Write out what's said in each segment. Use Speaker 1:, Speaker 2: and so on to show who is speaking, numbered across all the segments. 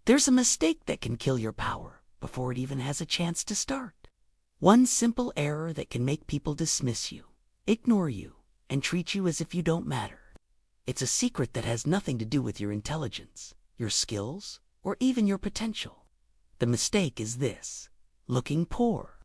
Speaker 1: There's a mistake that can kill your power before it even has a chance to start. One simple error that can make people dismiss you, ignore you, and treat you as if you don't matter. It's a secret that has nothing to do with your intelligence, your skills, or even your potential. The mistake is this: looking poor.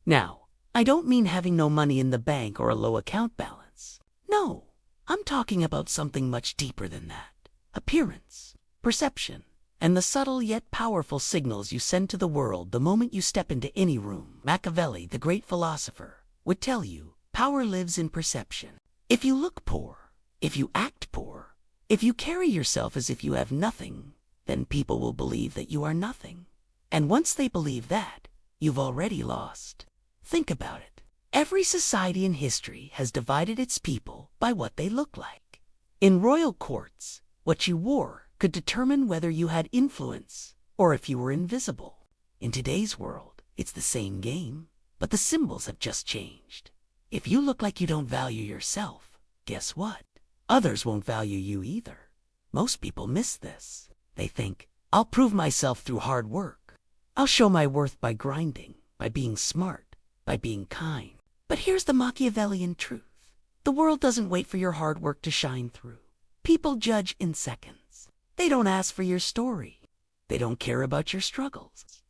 Speaker 1: Now, I don't mean having no money in the bank or a low account balance. No, I'm talking about something much deeper than that. Appearance, perception, and the subtle yet powerful signals you send to the world the moment you step into any room. Machiavelli, the great philosopher, would tell you, power lives in perception. If you look poor, if you act poor, if you carry yourself as if you have nothing, then people will believe that you are nothing. And once they believe that, you've already lost. Think about it. Every society in history has divided its people by what they look like. In royal courts, what you wore could determine whether you had influence or if you were invisible. In today's world, it's the same game, but the symbols have just changed. If you look like you don't value yourself, guess what? Others won't value you either. Most people miss this. They think, I'll prove myself through hard work. I'll show my worth by grinding, by being smart, by being kind. But here's the Machiavellian truth. The world doesn't wait for your hard work to shine through. People judge in seconds. They don't ask for your story. They don't care about your struggles.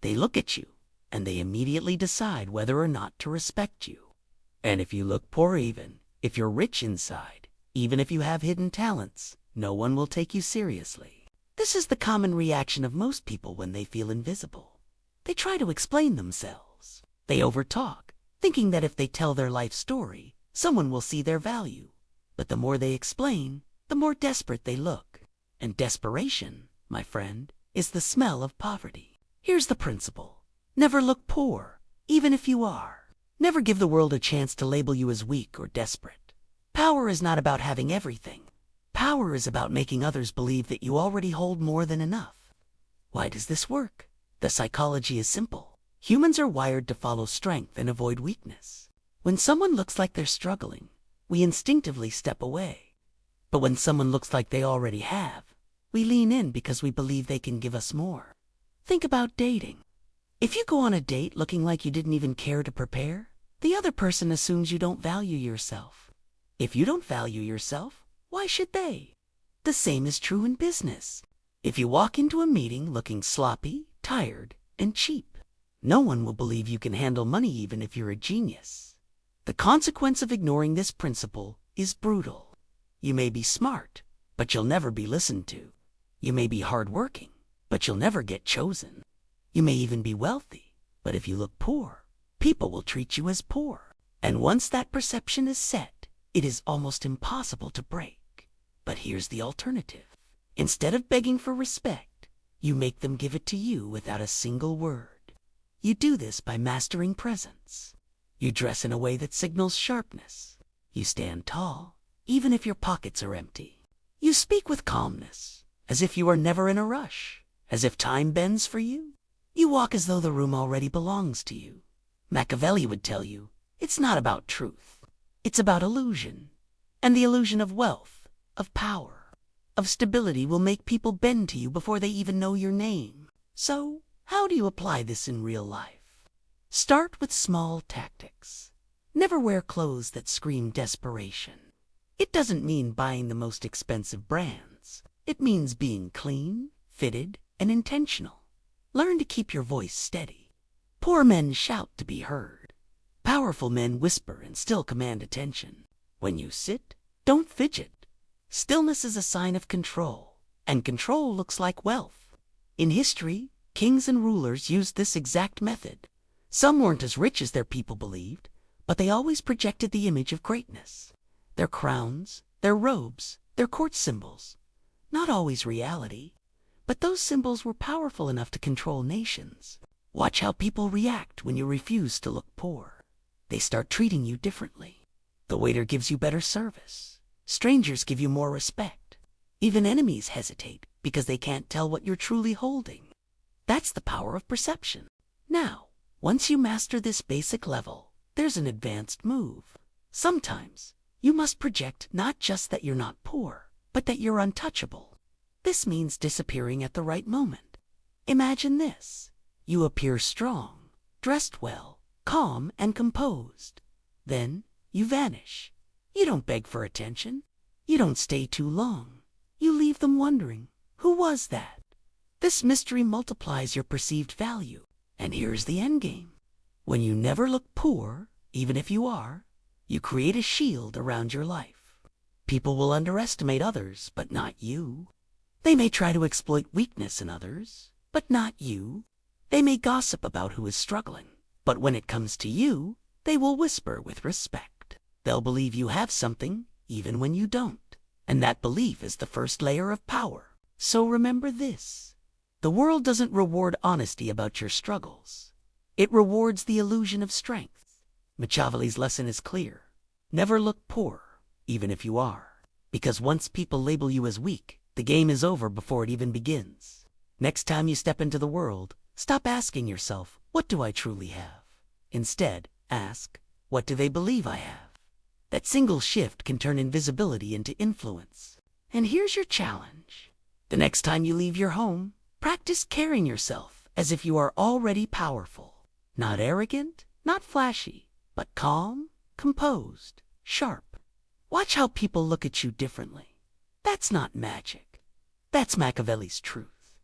Speaker 1: They look at you, and they immediately decide whether or not to respect you. And if you look poor, even if you're rich inside, even if you have hidden talents, no one will take you seriously. This is the common reaction of most people when they feel invisible. They try to explain themselves. They overtalk, thinking that if they tell their life story, someone will see their value. But the more they explain, the more desperate they look. And desperation, my friend, is the smell of poverty. Here's the principle. Never look poor, even if you are. Never give the world a chance to label you as weak or desperate. Power is not about having everything. Power is about making others believe that you already hold more than enough. Why does this work? The psychology is simple. Humans are wired to follow strength and avoid weakness. When someone looks like they're struggling, we instinctively step away. But when someone looks like they already have, we lean in because we believe they can give us more. Think about dating. If you go on a date looking like you didn't even care to prepare, the other person assumes you don't value yourself. If you don't value yourself, why should they? The same is true in business. If you walk into a meeting looking sloppy, tired, and cheap, no one will believe you can handle money even if you're a genius. The consequence of ignoring this principle is brutal. You may be smart, but you'll never be listened to. You may be hardworking, but you'll never get chosen. You may even be wealthy, but if you look poor, people will treat you as poor. And once that perception is set, it is almost impossible to break. But here's the alternative. Instead of begging for respect, you make them give it to you without a single word. You do this by mastering presence. You dress in a way that signals sharpness. You stand tall, even if your pockets are empty. You speak with calmness, as if you are never in a rush, as if time bends for you. You walk as though the room already belongs to you. Machiavelli would tell you, it's not about truth. It's about illusion. And the illusion of wealth, of power, of stability will make people bend to you before they even know your name. So, how do you apply this in real life? Start with small tactics. Never wear clothes that scream desperation. It doesn't mean buying the most expensive brands. It means being clean, fitted, and intentional. Learn to keep your voice steady. Poor men shout to be heard. Powerful men whisper and still command attention. When you sit, don't fidget. Stillness is a sign of control, and control looks like wealth. In history, kings and rulers used this exact method. Some weren't as rich as their people believed, but they always projected the image of greatness. Their crowns, their robes, their court symbols. Not always reality, but those symbols were powerful enough to control nations. Watch how people react when you refuse to look poor. They start treating you differently. The waiter gives you better service. Strangers give you more respect. Even enemies hesitate because they can't tell what you're truly holding. That's the power of perception. Now, once you master this basic level, there's an advanced move. Sometimes, you must project not just that you're not poor, but that you're untouchable. This means disappearing at the right moment. Imagine this. You appear strong, dressed well, calm and composed. Then you vanish. You don't beg for attention. You don't stay too long. You leave them wondering, who was that? This mystery multiplies your perceived value. And here's the endgame. When you never look poor, even if you are, you create a shield around your life. People will underestimate others, but not you. They may try to exploit weakness in others, but not you. They may gossip about who is struggling, but when it comes to you, they will whisper with respect. They'll believe you have something, even when you don't. And that belief is the first layer of power. So remember this. The world doesn't reward honesty about your struggles. It rewards the illusion of strength. Machiavelli's lesson is clear. Never look poor, even if you are. Because once people label you as weak, the game is over before it even begins. Next time you step into the world, stop asking yourself, what do I truly have? Instead, ask, what do they believe I have? That single shift can turn invisibility into influence. And here's your challenge. The next time you leave your home, practice carrying yourself as if you are already powerful. Not arrogant, not flashy, but calm, composed, sharp. Watch how people look at you differently. That's not magic. That's Machiavelli's truth.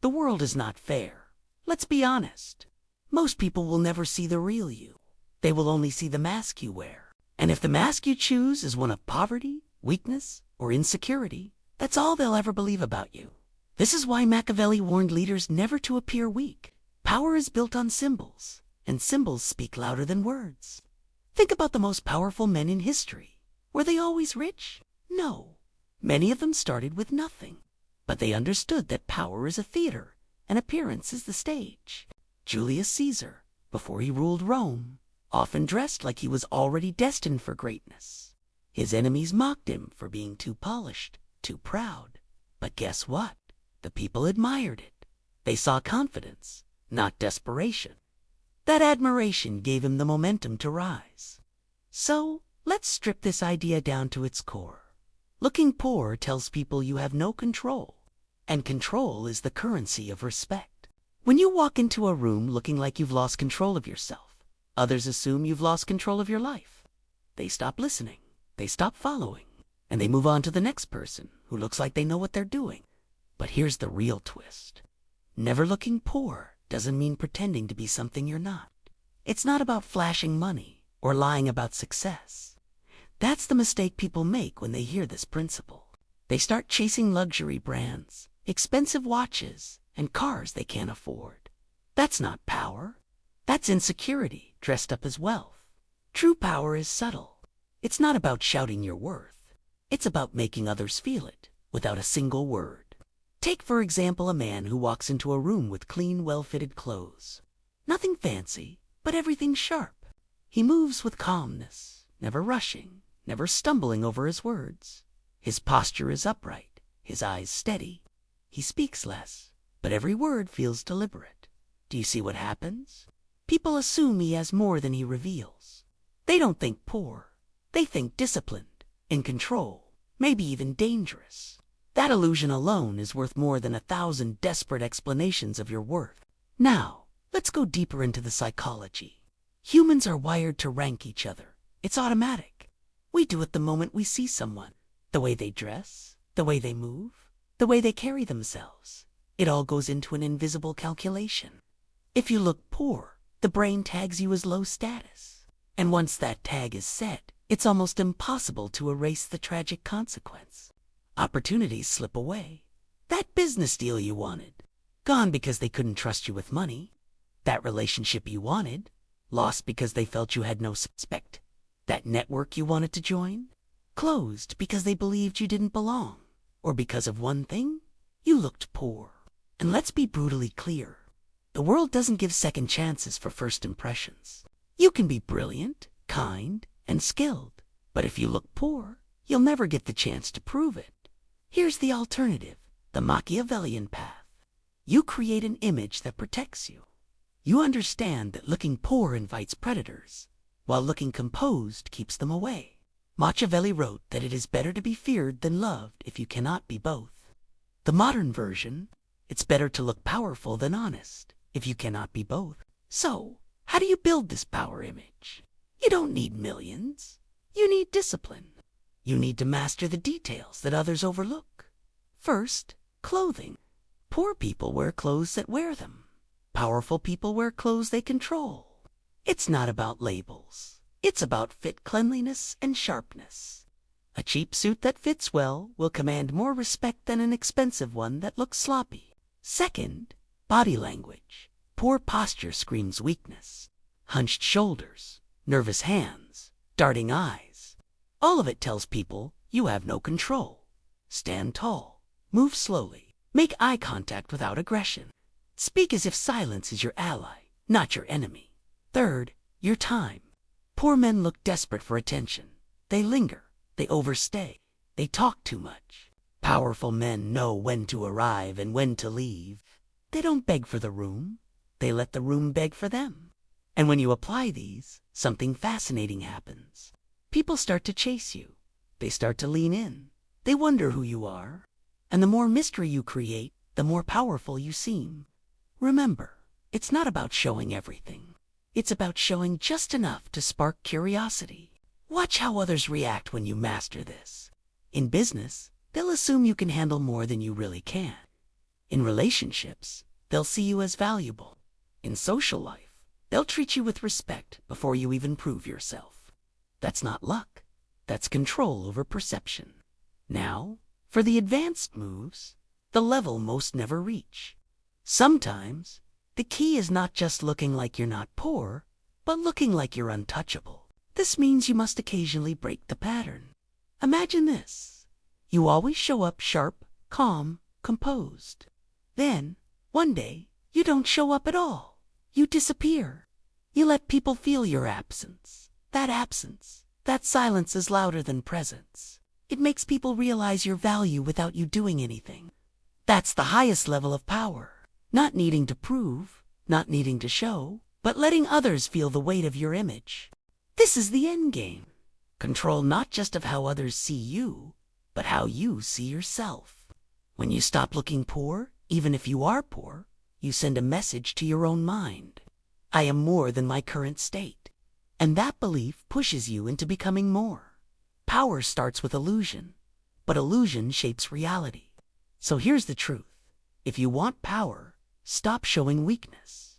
Speaker 1: The world is not fair. Let's be honest. Most people will never see the real you. They will only see the mask you wear. And if the mask you choose is one of poverty, weakness, or insecurity, that's all they'll ever believe about you. This is why Machiavelli warned leaders never to appear weak. Power is built on symbols, and symbols speak louder than words. Think about the most powerful men in history. Were they always rich? No. Many of them started with nothing. But they understood that power is a theater, and appearance is the stage. Julius Caesar, before he ruled Rome, often dressed like he was already destined for greatness. His enemies mocked him for being too polished, too proud. But guess what? The people admired it. They saw confidence, not desperation. That admiration gave him the momentum to rise. So, let's strip this idea down to its core. Looking poor tells people you have no control, and control is the currency of respect. When you walk into a room looking like you've lost control of yourself, others assume you've lost control of your life. They stop listening, they stop following, and they move on to the next person who looks like they know what they're doing. But here's the real twist. Never looking poor doesn't mean pretending to be something you're not. It's not about flashing money or lying about success. That's the mistake people make when they hear this principle. They start chasing luxury brands, expensive watches, and cars they can't afford. That's not power. That's insecurity dressed up as wealth. True power is subtle. It's not about shouting your worth. It's about making others feel it without a single word. Take, for example, a man who walks into a room with clean, well-fitted clothes. Nothing fancy, but everything sharp. He moves with calmness, never rushing, never stumbling over his words. His posture is upright, his eyes steady. He speaks less, but every word feels deliberate. Do you see what happens? People assume he has more than he reveals. They don't think poor. They think disciplined, in control, maybe even dangerous. That illusion alone is worth more than 1,000 desperate explanations of your worth. Now, let's go deeper into the psychology. Humans are wired to rank each other. It's automatic. We do it the moment we see someone. The way they dress, the way they move, the way they carry themselves. It all goes into an invisible calculation. If you look poor, the brain tags you as low status. And once that tag is set, it's almost impossible to erase the tragic consequence. Opportunities slip away. That business deal you wanted, gone because they couldn't trust you with money. That relationship you wanted, lost because they felt you had no respect. That network you wanted to join, closed because they believed you didn't belong. Or because of one thing, you looked poor. And let's be brutally clear. The world doesn't give second chances for first impressions. You can be brilliant, kind, and skilled, but if you look poor, you'll never get the chance to prove it. Here's the alternative, the Machiavellian path. You create an image that protects you. You understand that looking poor invites predators, while looking composed keeps them away. Machiavelli wrote that it is better to be feared than loved if you cannot be both. The modern version, It's better to look powerful than honest, if you cannot be both. So, how do you build this power image? You don't need millions. You need discipline. You need to master the details that others overlook. First, clothing. Poor people wear clothes that wear them. Powerful people wear clothes they control. It's not about labels. It's about fit, cleanliness, and sharpness. A cheap suit that fits well will command more respect than an expensive one that looks sloppy. Second, body language. Poor posture screams weakness. Hunched shoulders, nervous hands, darting eyes. All of it tells people you have no control. Stand tall. Move slowly. Make eye contact without aggression. Speak as if silence is your ally, not your enemy. Third, your time. Poor men look desperate for attention. They linger. They overstay. They talk too much. Powerful men know when to arrive and when to leave. They don't beg for the room. They let the room beg for them. And when you apply these, something fascinating happens. People start to chase you. They start to lean in. They wonder who you are. And the more mystery you create, the more powerful you seem. Remember, it's not about showing everything. It's about showing just enough to spark curiosity. Watch how others react when you master this. In business, they'll assume you can handle more than you really can. In relationships, they'll see you as valuable. In social life, they'll treat you with respect before you even prove yourself. That's not luck. That's control over perception. Now, for the advanced moves, the level most never reach. Sometimes, the key is not just looking like you're not poor, but looking like you're untouchable. This means you must occasionally break the pattern. Imagine this. You always show up sharp, calm, composed. Then, one day, you don't show up at all. You disappear. You let people feel your absence. That silence is louder than presence. It makes people realize your value without you doing anything. That's the highest level of power. Not needing to prove, not needing to show, but letting others feel the weight of your image. This is the end game. Control not just of how others see you, but how you see yourself. When you stop looking poor, even if you are poor, you send a message to your own mind. I am more than my current state. And that belief pushes you into becoming more. Power starts with illusion, but illusion shapes reality. So here's the truth. If you want power, stop showing weakness.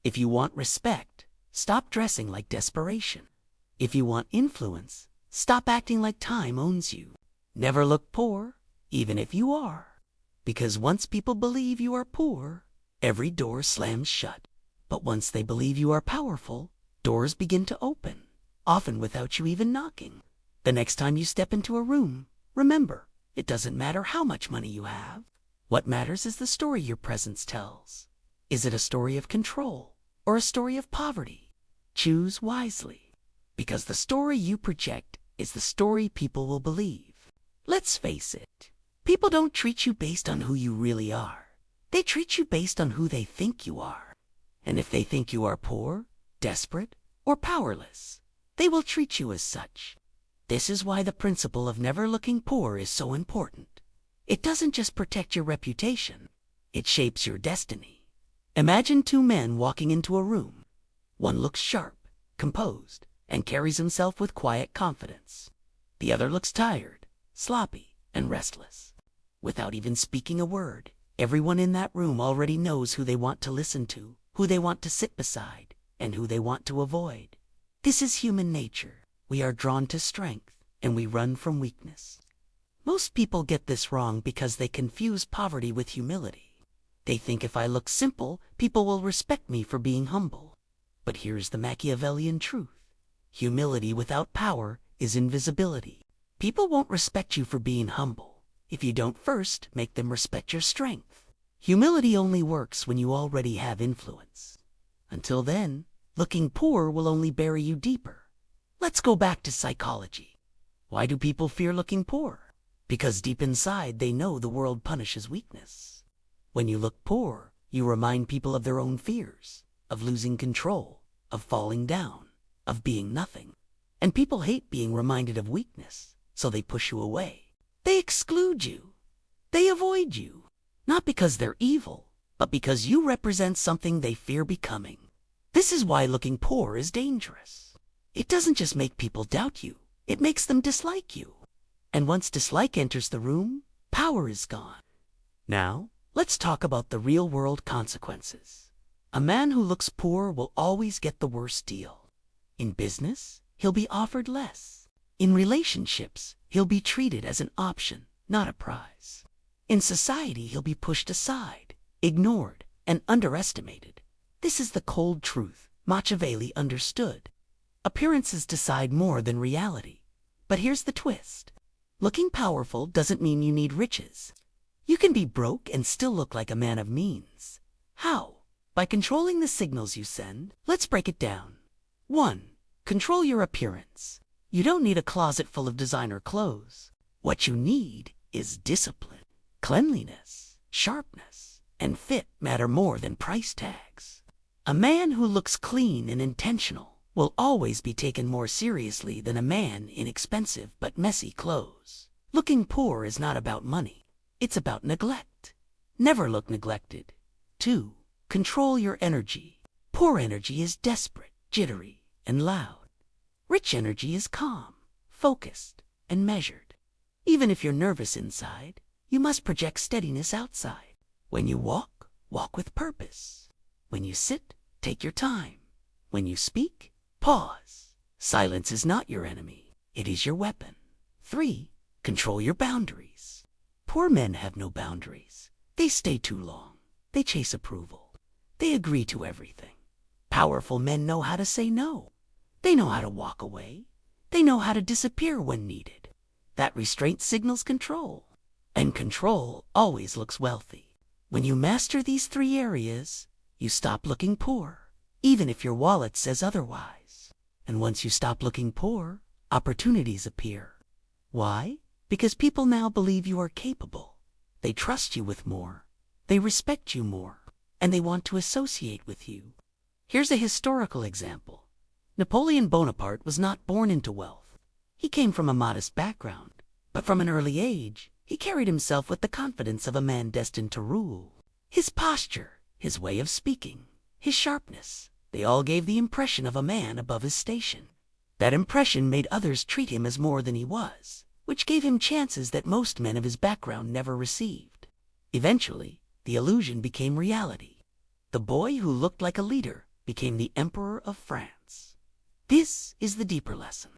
Speaker 1: If you want respect, stop dressing like desperation. If you want influence, stop acting like time owns you. Never look poor, even if you are. Because once people believe you are poor, every door slams shut. But once they believe you are powerful, doors begin to open, often without you even knocking. The next time you step into a room, remember, it doesn't matter how much money you have. What matters is the story your presence tells. Is it a story of control or a story of poverty? Choose wisely. Because the story you project is the story people will believe. Let's face it, people don't treat you based on who you really are. They treat you based on who they think you are. And if they think you are poor, desperate, or powerless, they will treat you as such. This is why the principle of never looking poor is so important. It doesn't just protect your reputation, it shapes your destiny. Imagine two men walking into a room. One looks sharp, composed, and carries himself with quiet confidence. The other looks tired, sloppy, and restless. Without even speaking a word, everyone in that room already knows who they want to listen to, who they want to sit beside, and who they want to avoid. This is human nature. We are drawn to strength, and we run from weakness. Most people get this wrong because they confuse poverty with humility. They think if I look simple, people will respect me for being humble. But here's the Machiavellian truth. Humility without power is invisibility. People won't respect you for being humble if you don't first make them respect your strength. Humility only works when you already have influence. Until then, looking poor will only bury you deeper. Let's go back to psychology. Why do people fear looking poor? Because deep inside they know the world punishes weakness. When you look poor, you remind people of their own fears, of losing control, of falling down, of being nothing. And people hate being reminded of weakness, so they push you away. They exclude you. They avoid you. Not because they're evil, but because you represent something they fear becoming. This is why looking poor is dangerous. It doesn't just make people doubt you, it makes them dislike you. And once dislike enters the room, power is gone. Now, let's talk about the real-world consequences. A man who looks poor will always get the worst deal. In business, he'll be offered less. In relationships, he'll be treated as an option, not a prize. In society, he'll be pushed aside, ignored, and underestimated. This is the cold truth Machiavelli understood. Appearances decide more than reality. But here's the twist. Looking powerful doesn't mean you need riches. You can be broke and still look like a man of means. How? By controlling the signals you send. Let's break it down. 1. Control your appearance. You don't need a closet full of designer clothes. What you need is discipline. Cleanliness, sharpness, and fit matter more than price tags. A man who looks clean and intentional will always be taken more seriously than a man in expensive but messy clothes. Looking poor is not about money. It's about neglect. Never look neglected. 2. Control your energy. Poor energy is desperate, jittery, and loud. Rich energy is calm, focused, and measured. Even if you're nervous inside, you must project steadiness outside. When you walk, walk with purpose. When you sit, take your time. When you speak, pause. Silence is not your enemy. It is your weapon. 3. Control your boundaries. Poor men have no boundaries. They stay too long. They chase approval. They agree to everything. Powerful men know how to say no. They know how to walk away. They know how to disappear when needed. That restraint signals control. And control always looks wealthy. When you master these 3 areas, you stop looking poor, even if your wallet says otherwise. And once you stop looking poor, opportunities appear. Why? Because people now believe you are capable. They trust you with more. They respect you more. And they want to associate with you. Here's a historical example. Napoleon Bonaparte was not born into wealth. He came from a modest background, but from an early age, he carried himself with the confidence of a man destined to rule. His posture, his way of speaking, his sharpness, they all gave the impression of a man above his station. That impression made others treat him as more than he was, which gave him chances that most men of his background never received. Eventually, the illusion became reality. The boy who looked like a leader became the Emperor of France. This is the deeper lesson.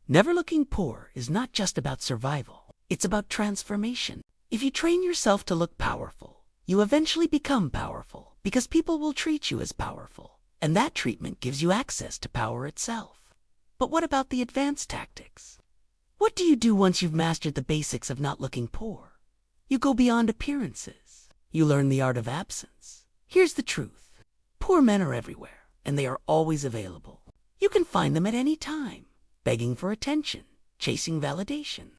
Speaker 1: Never looking poor is not just about survival. It's about transformation. If you train yourself to look powerful, you eventually become powerful because people will treat you as powerful. And that treatment gives you access to power itself. But what about the advanced tactics? What do you do once you've mastered the basics of not looking poor? You go beyond appearances. You learn the art of absence. Here's the truth. Poor men are everywhere, and they are always available. You can find them at any time, begging for attention, chasing validation.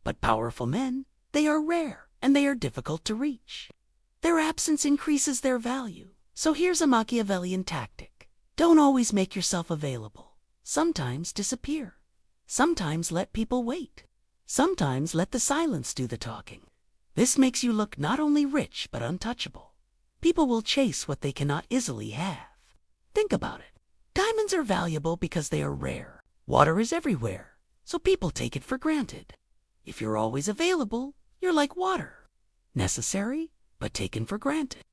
Speaker 1: But powerful men, they are rare, and they are difficult to reach. Their absence increases their value. So here's a Machiavellian tactic. Don't always make yourself available. Sometimes disappear. Sometimes let people wait. Sometimes let the silence do the talking. This makes you look not only rich, but untouchable. People will chase what they cannot easily have. Think about it. Diamonds are valuable because they are rare. Water is everywhere, so people take it for granted. If you're always available, you're like water. Necessary, but taken for granted.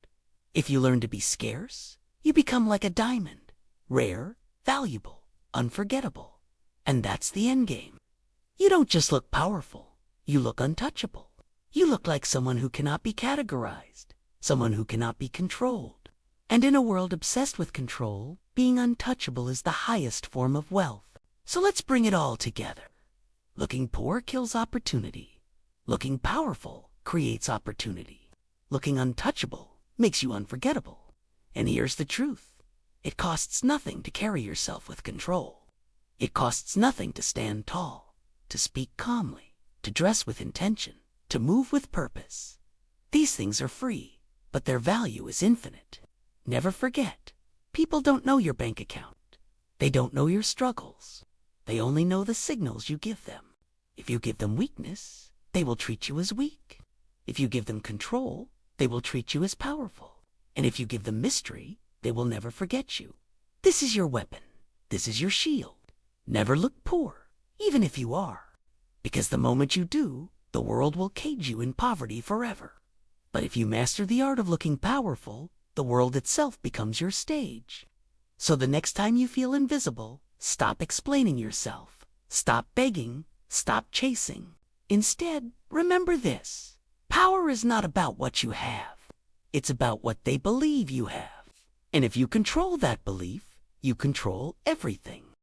Speaker 1: If you learn to be scarce, you become like a diamond. Rare, valuable, unforgettable. And that's the end game. You don't just look powerful. You look untouchable. You look like someone who cannot be categorized. Someone who cannot be controlled. And in a world obsessed with control, being untouchable is the highest form of wealth. So let's bring it all together. Looking poor kills opportunity. Looking powerful creates opportunity. Looking untouchable makes you unforgettable. And here's the truth. It costs nothing to carry yourself with control. It costs nothing to stand tall, to speak calmly, to dress with intention, to move with purpose. These things are free, but their value is infinite. Never forget, people don't know your bank account. They don't know your struggles. They only know the signals you give them. If you give them weakness, they will treat you as weak. If you give them control, they will treat you as powerful. And if you give them mystery, they will never forget you. This is your weapon. This is your shield. Never look poor, even if you are. Because the moment you do, the world will cage you in poverty forever. But if you master the art of looking powerful, the world itself becomes your stage. So the next time you feel invisible, stop explaining yourself. Stop begging. Stop chasing. Instead, remember this. Power is not about what you have. It's about what they believe you have. And if you control that belief, you control everything.